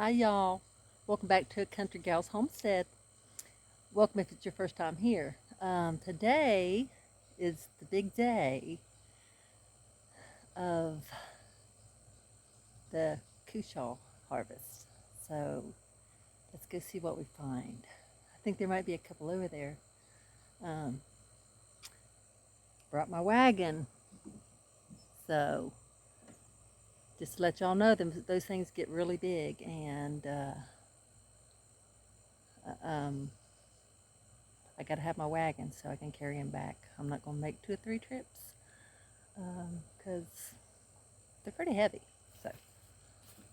Hi, y'all. Welcome back to Country Gals Homestead. Welcome if it's your first time here. Today is the big day of the Cushaw Harvest. So let's go see what we find. I think there might be a couple over there. Um, Brought my wagon. So just to let y'all know, those things get really big, and um, I got to have my wagon so I can carry them back. I'm not going to make 2 or 3 trips because they're pretty heavy. So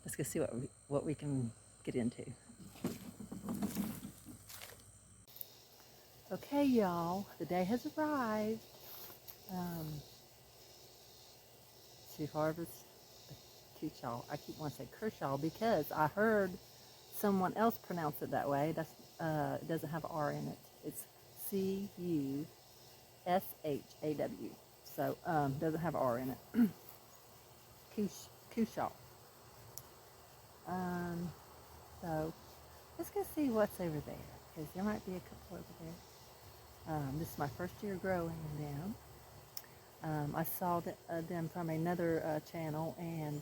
let's go see what we can get into. Okay, y'all, the day has arrived um, to harvest the Cushaw. I keep wanting to say Kershaw because I heard someone else pronounce it that way. It doesn't have an R in it. It's Cushaw. So doesn't have an R in it. Cushaw. Um, so let's go see what's over there because there might be a couple over there. This is my first year growing them. I saw them from another channel, and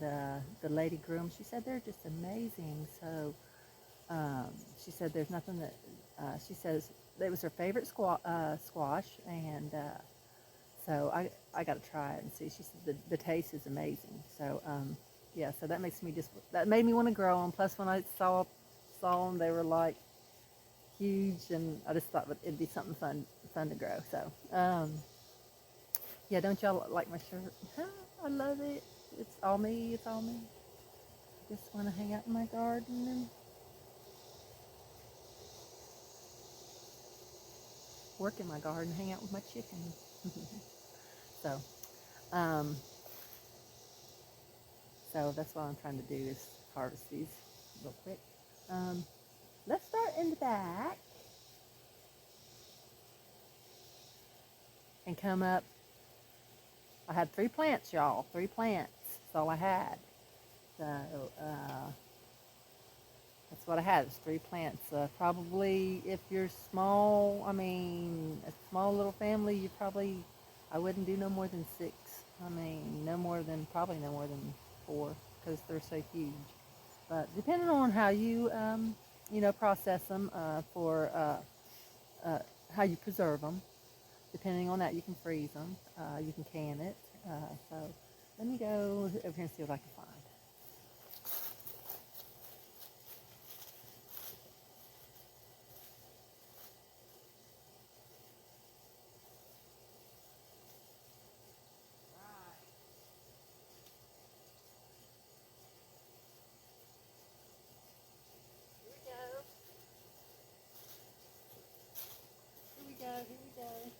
the lady grew them. She said they're just amazing. So she said there's nothing that she says it was her favorite squash, and so I got to try it and see. She said the taste is amazing. So yeah, so that made me want to grow them. Plus, when I saw them, they were like huge, and I just thought it'd be something fun to grow. So yeah, don't y'all like my shirt? I love it. It's all me. It's all me. Just want to hang out in my garden and work in my garden, hang out with my chickens. so, um, so that's what I'm trying to do is harvest these real quick. Um, let's start in the back and come up. I had 3 plants, y'all. 3 plants. That's all I had. So that's what I had. It's 3 plants. Probably if you're small, I mean, a small little family, I wouldn't do no more than 6. I mean, probably no more than 4 because they're so huge. But depending on how process them for uh, how you preserve them, depending on that, you can freeze them, you can can it. So let me go over here and see what I can find. Here we go. Here we go.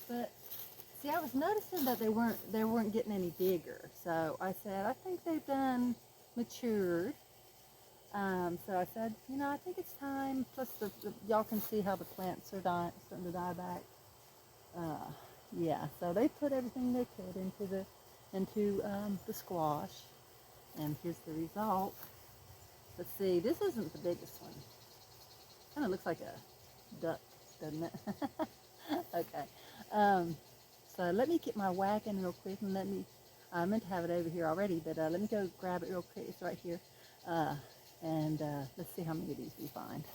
But see, I was noticing that they weren't getting any bigger. So I said, I think they've done matured. So I said, I think it's time. Plus, y'all can see how the plants are starting to die back. Uh, yeah, so they put everything they could into the squash, and here's the result. Let's see, this isn't the biggest one. Kind of looks like a duck, doesn't it? Okay. Um, so let me get my wagon real quick, and I meant to have it over here already, but let me go grab it real quick. It's right here. And let's see how many of these we find.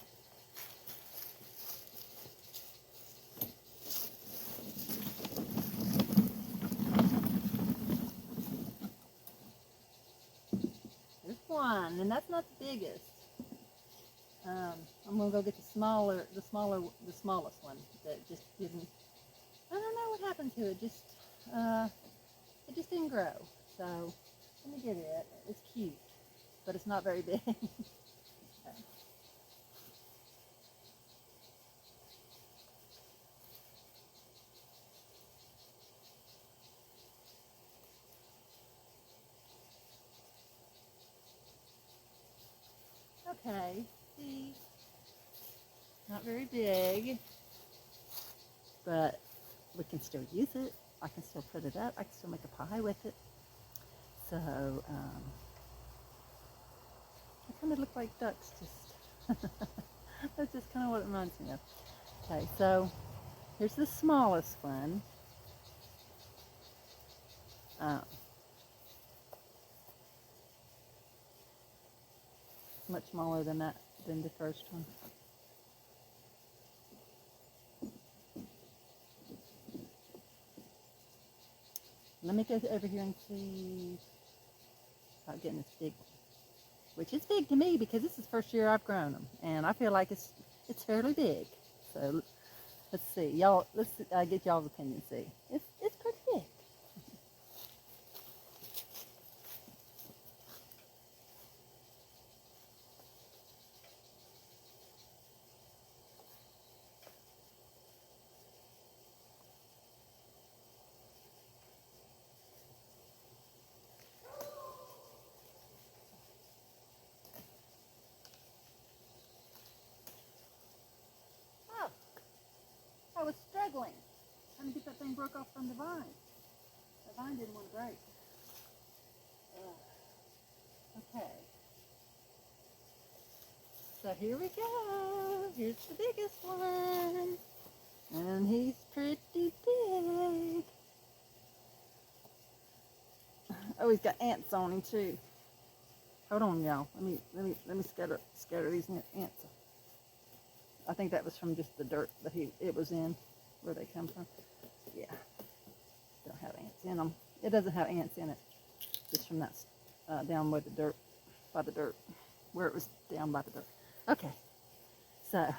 There's one, and that's not the biggest. I'm gonna go get the smallest one that just didn't. I don't know what happened to it. It just didn't grow. So let me get it. It's cute, but it's not very big. Okay. See, not very big, but we can still use it. I can still put it up. I can still make a pie with it. So I kind they look like ducks. Just that's just kind of what it reminds me of. Okay, so here's the smallest one. Much smaller than the first one. Let me go over here and see about getting this big one, which is big to me because this is the first year I've grown them, and I feel like it's fairly big. So let's see, y'all. Let's get y'all's opinion. See, it's pretty big. Oh, I was struggling trying to get that thing broke off from the vine. The vine didn't want to break. Okay. So here we go. Here's the biggest one. And he's pretty big. Oh, he's got ants on him too. Hold on, y'all. Let me scatter these ants. I think that was from just the dirt that it was in, where they come from. Yeah. Don't have ants in them. It doesn't have ants in it. Just from that down by the dirt, where it was down by the dirt. Okay. So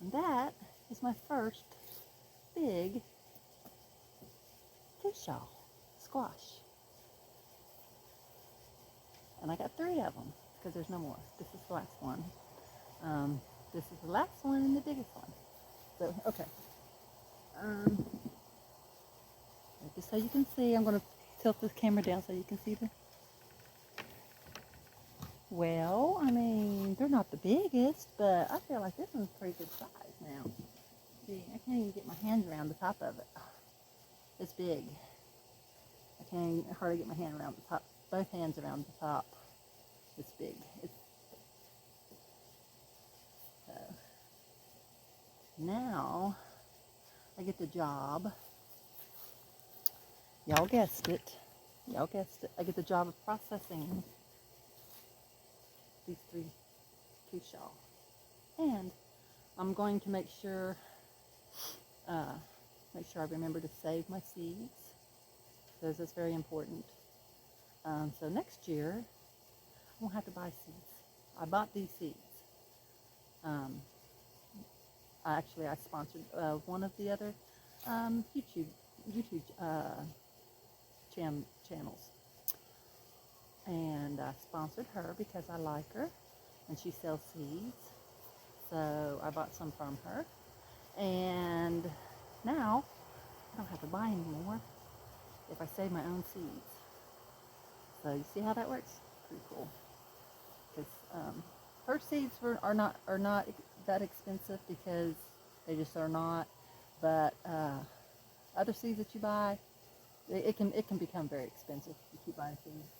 and that is my first big Cushaw squash. And I got 3 of them because there's no more. This is the last one. This is the last one and the biggest one. So, okay. Just so you can see, I'm going to tilt this camera down so you can see the... Well, I mean, they're not the biggest, but I feel like this one's pretty good size now. See, I can't even get my hands around the top of it. It's big. I can't hardly get my hand around the top, both hands around the top. It's big. So now I get the job. Y'all guessed it. Y'all guessed it. I get the job of processing these 3 Cushaw. And I'm going to make sure I remember to save my seeds, because it's very important. So next year, I won't have to buy seeds. I bought these seeds. I sponsored one of the other YouTube channels, and I sponsored her because I like her, and she sells seeds. So I bought some from her, and now I don't have to buy anymore if I save my own seeds. So you see how that works? Pretty cool. Because her seeds are not that expensive, because they just are not. But other seeds that you buy, it can become very expensive if you keep buying seeds.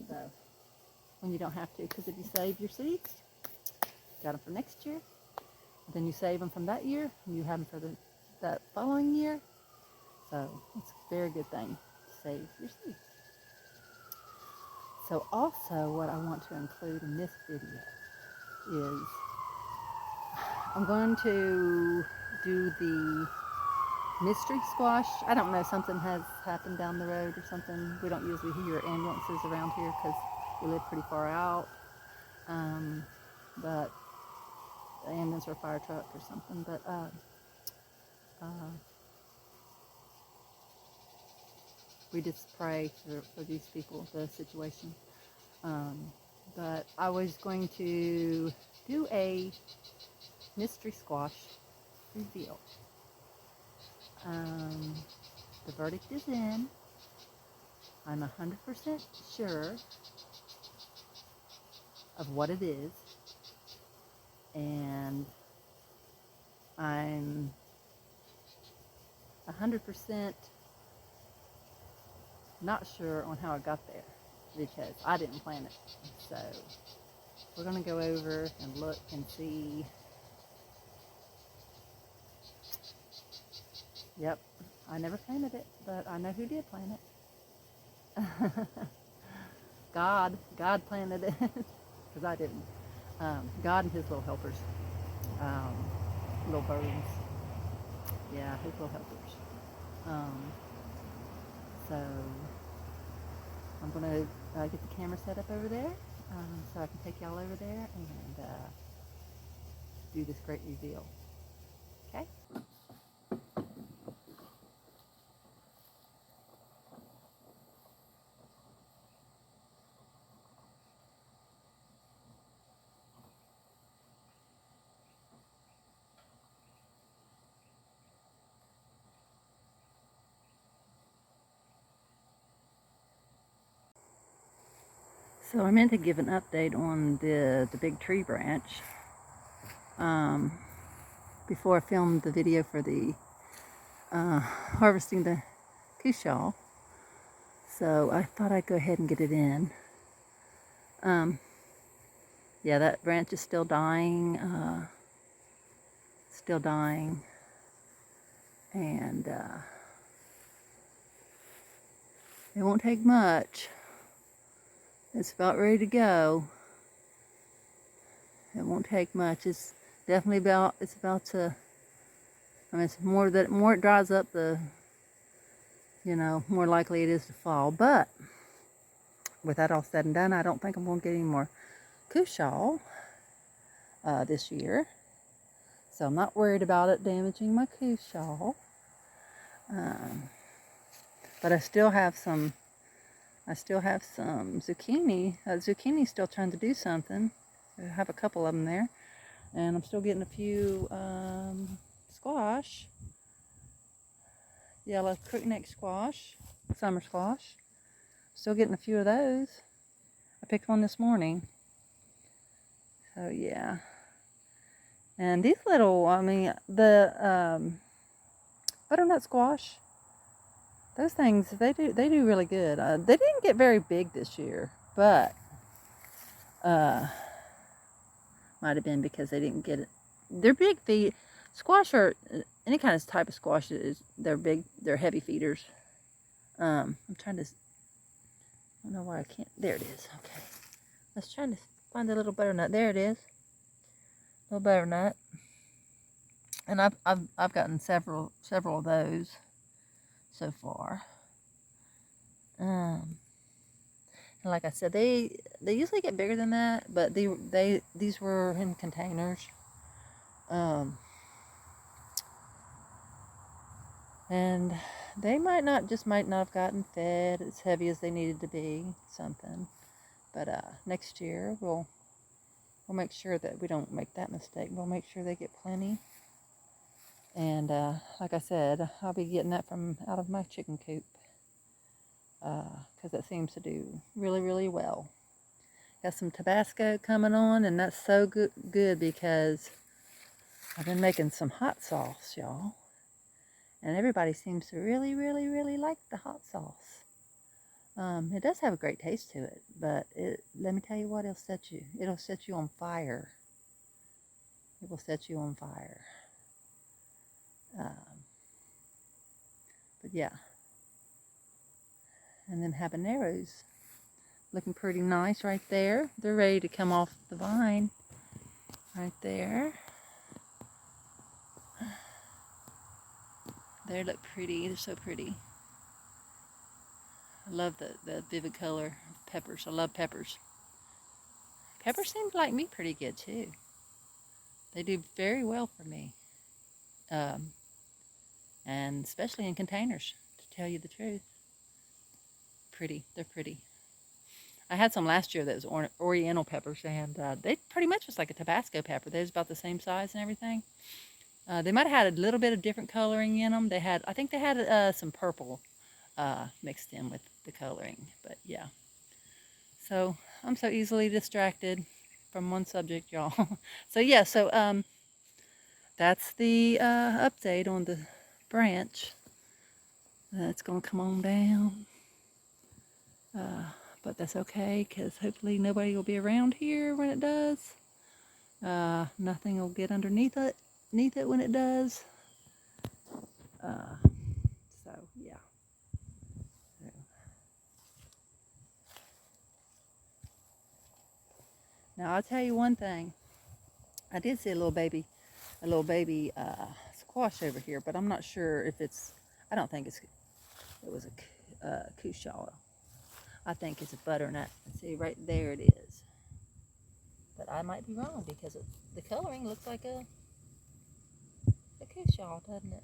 So when you don't have to, because if you save your seeds, got them for next year, then you save them from that year, and you have them for that following year. So it's a very good thing to save your seeds. So also what I want to include in this video is I'm going to do the Mystery Squash. I don't know, something has happened down the road or something. We don't usually hear ambulances around here because we live pretty far out. But the ambulance or a fire truck or something. But we just pray for these people, the situation. But I was going to do a Mystery Squash Reveal. The verdict is in. I'm 100% sure of what it is, and I'm 100% Not sure on how it got there because I didn't plant it. So we're going to go over and look and see. Yep, I never planted it, but I know who did plant it. God planted it because I didn't. God and his little helpers, little birds. Yeah, his little helpers. So I'm going to get the camera set up over there so I can take y'all over there and do this great reveal. Okay? So I meant to give an update on the big tree branch before I filmed the video for the harvesting the Cushaw. So I thought I'd go ahead and get it in. Yeah, that branch is still dying. And it won't take much. It's about ready to go. It won't take much. It's definitely about to, I mean, it's more it dries up, the, more likely it is to fall. But with that all said and done, I don't think I'm going to get any more Cushaw this year. So I'm not worried about it damaging my Cushaw. But I still have some zucchini. Zucchini's still trying to do something. I have a couple of them there. And I'm still getting a few squash. Yellow crookneck squash, summer squash. Still getting a few of those. I picked one this morning. So yeah. And these little, the butternut squash, those things, they do really good. They didn't get very big this year, but might have been because they didn't get it. They're big feed. Squash are any kind of type of squash they're big. They're heavy feeders. I'm trying to. I don't know why I can't. There it is. Okay. I was trying to find the little butternut. There it is. Little butternut. And I've gotten several of those so far. And like I said, they usually get bigger than that, but these were in containers. And they might not have gotten fed as heavy as they needed to be, something. But next year we'll make sure that we don't make that mistake. We'll make sure they get plenty. And like I said, I'll be getting that from out of my chicken coop because it seems to do really, really well. Got some Tabasco coming on, and that's so good because I've been making some hot sauce, y'all. And everybody seems to really, really, really like the hot sauce. It does have a great taste to it, but let me tell you what, it'll set you on fire. It will set you on fire. But yeah. And then habaneros, looking pretty nice right there. They're ready to come off the vine right there. They look pretty. They're so pretty. I love the vivid color of peppers. I love peppers. Peppers seem to like me pretty good too. They do very well for me. And especially in containers, to tell you the truth. Pretty. They're pretty. I had some last year that was oriental peppers, and they pretty much was like a Tabasco pepper. They was about the same size and everything. They might have had a little bit of different coloring in them. I think they had some purple mixed in with the coloring. But yeah. So I'm so easily distracted from one subject, y'all. So yeah, that's the update on the branch. It's gonna come on down. But that's okay, because hopefully nobody will be around here when it does. Nothing will get underneath it when it does. So yeah. So. Now I'll tell you one thing. I did see a little baby squash over here, but I'm not sure if it's. I don't think it was a Cushaw. I think it's a butternut. See, right there it is. But I might be wrong, because the coloring looks like a Cushaw, doesn't it?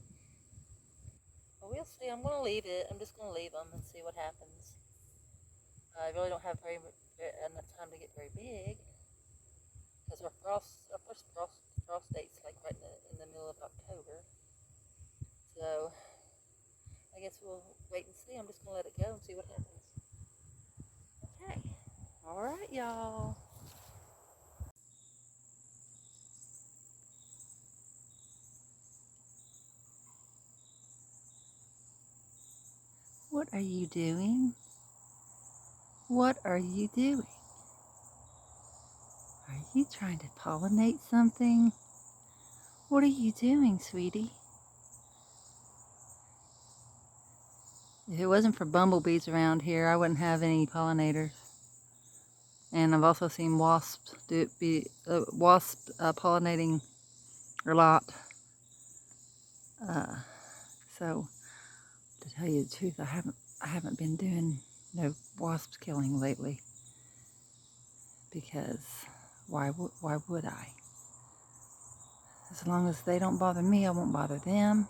Well, we'll see. I'm going to leave it. I'm just going to leave them and see what happens. I really don't have enough time to get very big, because our first frost date's like right in the middle of October. So I guess we'll wait and see. I'm just going to let it go and see what happens. Okay. All right, y'all. What are you doing? What are you doing? Are you trying to pollinate something? What are you doing, sweetie? If it wasn't for bumblebees around here, I wouldn't have any pollinators. And I've also seen wasps pollinating a lot. So to tell you the truth, I haven't been doing no wasps killing lately, because why would I? As long as they don't bother me, I won't bother them.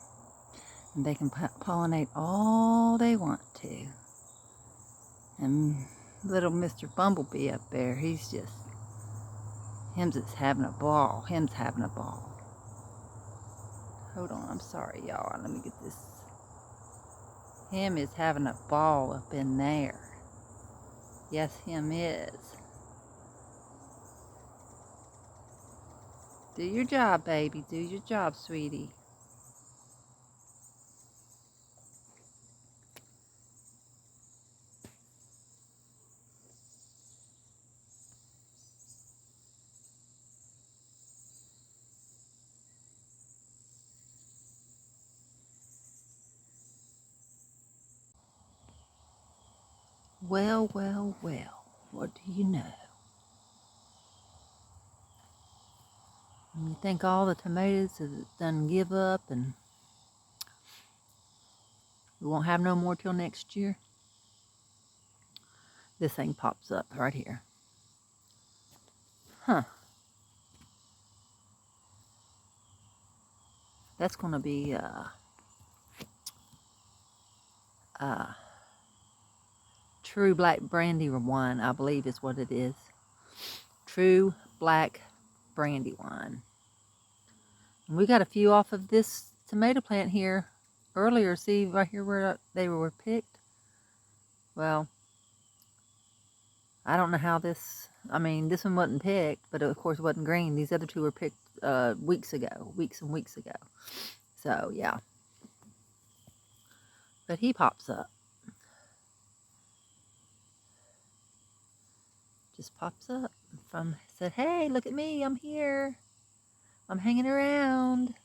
And they can pollinate all they want to. And little Mr. Bumblebee up there, him's just having a ball. Him's having a ball. Hold on, I'm sorry, y'all. Let me get this. Him is having a ball up in there. Yes, him is. Do your job, baby. Do your job, sweetie. Well, well, well. What do you know? You think all the tomatoes have done give up and we won't have no more till next year? This thing pops up right here. Huh. That's going to be true black brandy wine, I believe is what it is. True black brandy wine. And we got a few off of this tomato plant here earlier. See right here where they were picked? Well, I don't know how this one wasn't picked, but of course it wasn't green. These other two were picked weeks and weeks ago. So yeah. But he pops up. Just pops up. Said, hey, look at me, I'm here. I'm hanging around.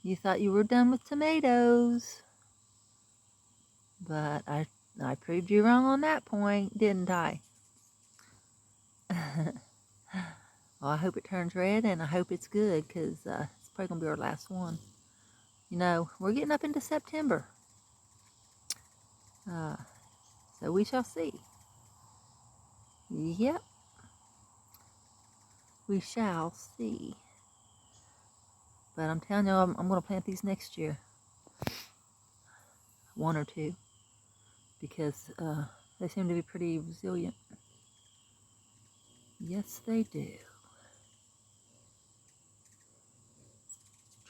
You thought you were done with tomatoes. But I proved you wrong on that point, didn't I? Well, I hope it turns red, and I hope it's good, because it's probably going to be our last one. You know, we're getting up into September. So we shall see. Yep. We shall see. But I'm telling you, I'm going to plant these next year. One or two. Because they seem to be pretty resilient. Yes, they do.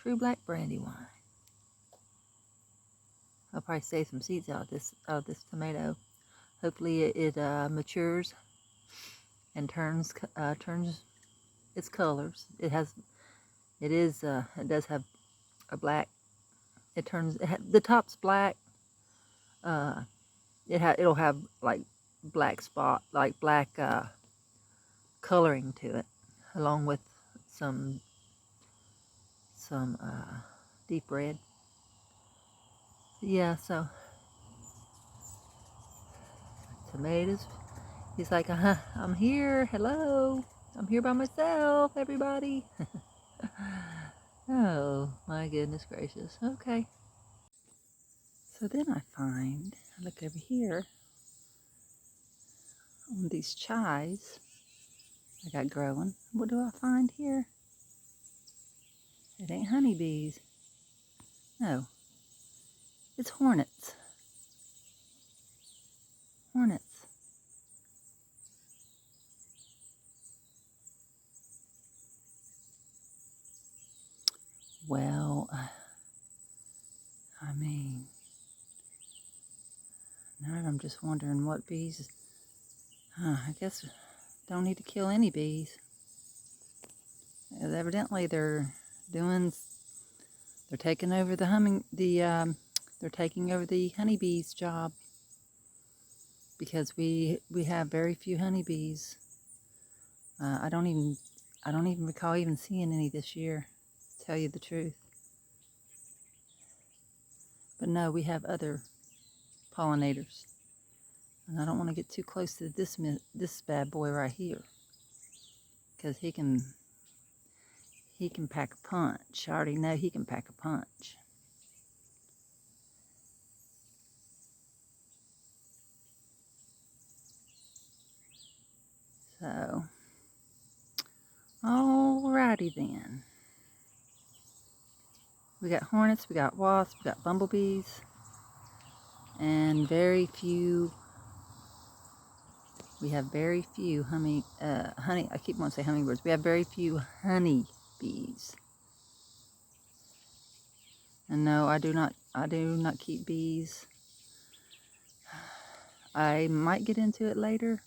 True black brandy wine. I'll probably save some seeds out of this tomato. Hopefully it matures and turns its colors. It does have a black. The top's black. it'll have like black spot, like black coloring to it, along with some deep red. Yeah, so tomatoes. He's like, I'm here. Hello. I'm here by myself, everybody. Oh, my goodness gracious. Okay. So then I look over here on these chives I got growing. What do I find here? It ain't honeybees. No, it's hornets. Hornets. Well, I mean, now I'm just wondering what bees. I guess don't need to kill any bees. Evidently, they're taking over they're taking over the honeybees' job, because we have very few honeybees. I don't even recall even seeing any this year, to tell you the truth. But no, we have other pollinators, and I don't want to get too close to this bad boy right here, because he can pack a punch. I already know he can pack a punch. So, alrighty then. We got hornets, we got wasps, we got bumblebees, and we have very few honey, I keep wanting to say hummingbirds. We have very few honey bees. And no, I do not keep bees. I might get into it later.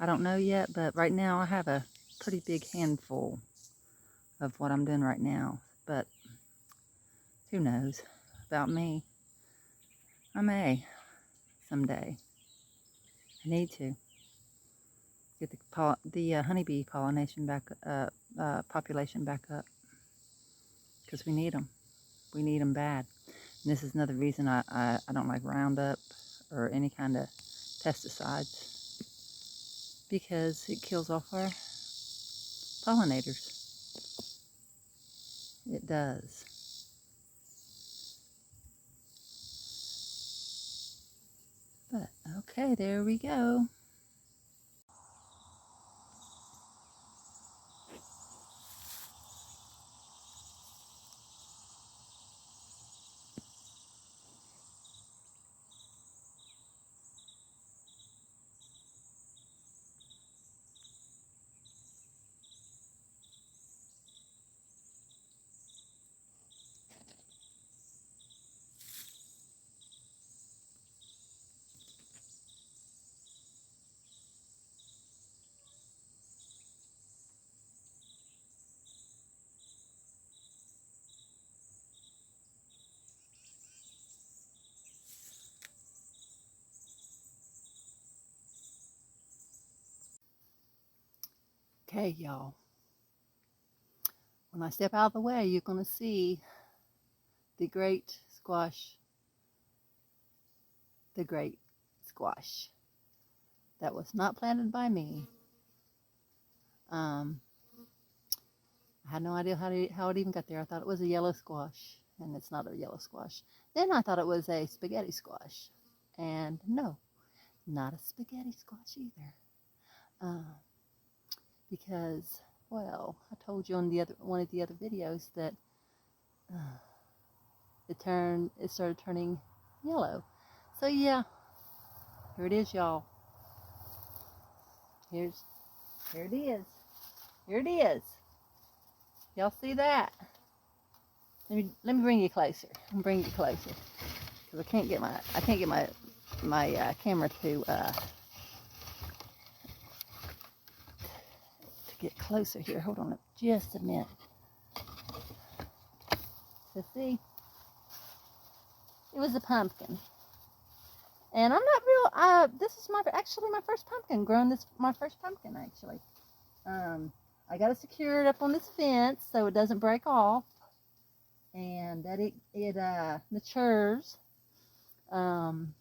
I don't know yet, but right now I have a pretty big handful of what I'm doing right now. But who knows about me? I may someday. I need to get the honeybee population back up, because we need them. We need them bad. And this is another reason I don't like Roundup or any kind of pesticides, because it kills off our pollinators. It does. But okay, there we go. Okay, y'all. When I step out of the way, you're going to see the great squash. The great squash. That was not planted by me. I had no idea how it even got there. I thought it was a yellow squash, and it's not a yellow squash. Then I thought it was a spaghetti squash, and no, not a spaghetti squash either. Because, well, I told you on one of the other videos that it started turning yellow. So yeah, here it is, y'all. Here it is. Here it is. Y'all see that? Let me bring you closer. Because I can't get my camera to get closer here. Hold on just a minute. So see, it was a pumpkin. And I'm not this is actually my first pumpkin, my first pumpkin actually. I got it secured up on this fence so it doesn't break off and that it matures. And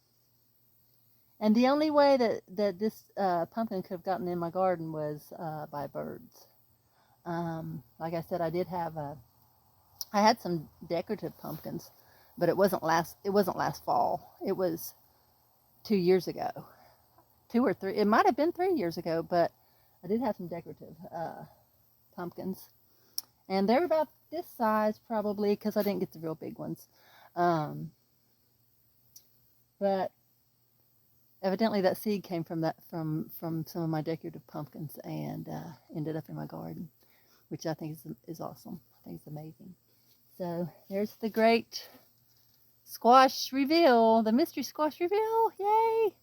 the only way that this pumpkin could have gotten in my garden was by birds. Like I said, I had some decorative pumpkins, but it wasn't last fall. It was 2 years ago, 2 or 3. It might have been 3 years ago, but I did have some decorative pumpkins, and they're about this size probably because I didn't get the real big ones. But evidently that seed came from some of my decorative pumpkins and ended up in my garden, which I think is awesome. I think it's amazing. So there's the Great Squash Reveal, the Mystery Squash Reveal. Yay!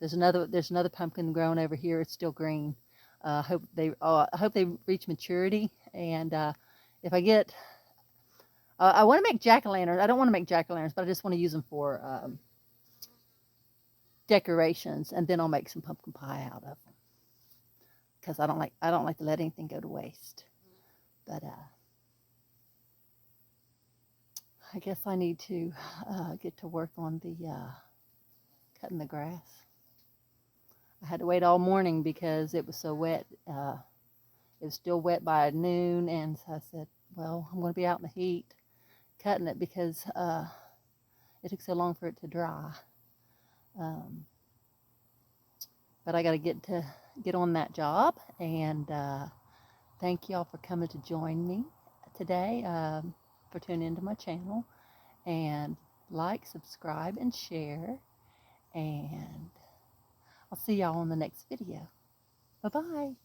There's another pumpkin growing over here. It's still green. I hope they reach maturity. And if I get, I want to make jack-o'-lanterns. I don't want to make jack-o'-lanterns, but I just want to use them for decorations, and then I'll make some pumpkin pie out of them. Because I don't like to let anything go to waste. But I guess I need to get to work on the cutting the grass. I had to wait all morning because it was so wet. It was still wet by noon, and so I said, well, I'm going to be out in the heat cutting it because it took so long for it to dry. But I got to get on that job, and thank y'all for coming to join me today, for tuning into my channel, and like, subscribe, and share, and I'll see y'all in the next video. Bye-bye.